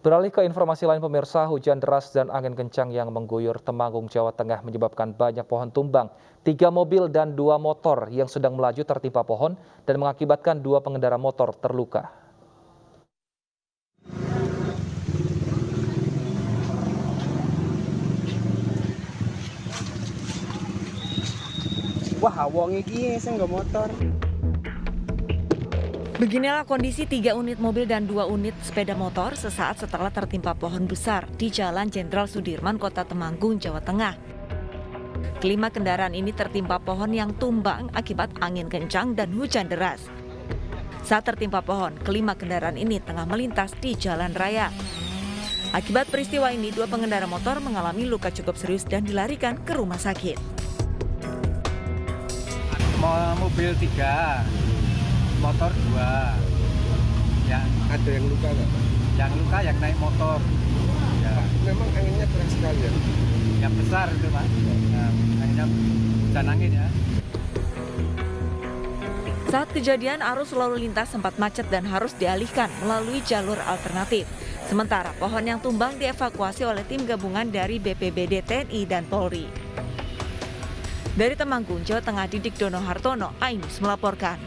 Beralih ke informasi lain pemirsa, hujan deras dan angin kencang yang mengguyur Temanggung, Jawa Tengah menyebabkan banyak pohon tumbang. 3 mobil dan 2 motor yang sedang melaju tertimpa pohon dan mengakibatkan 2 pengendara motor terluka. Wah, wong iki sing nggo motor. Beginilah kondisi 3 unit mobil dan 2 unit sepeda motor sesaat setelah tertimpa pohon besar di Jalan Jenderal Sudirman, Kota Temanggung, Jawa Tengah. Kelima kendaraan ini tertimpa pohon yang tumbang akibat angin kencang dan hujan deras. Saat tertimpa pohon, kelima kendaraan ini tengah melintas di jalan raya. Akibat peristiwa ini, 2 pengendara motor mengalami luka cukup serius dan dilarikan ke rumah sakit. Mobil 3, motor 2. Ada yang luka nggak, Pak? Yang luka yang naik motor. Ya, Memang anginnya keras sekali ya. yang besar itu Pak. Ya, anginnya hujan angin ya. Saat kejadian, arus lalu lintas sempat macet dan harus dialihkan melalui jalur alternatif. Sementara pohon yang tumbang dievakuasi oleh tim gabungan dari BPBD, TNI, dan Polri. Dari Temanggung, Jawa Tengah, Didik Dono Hartono, Ainus melaporkan.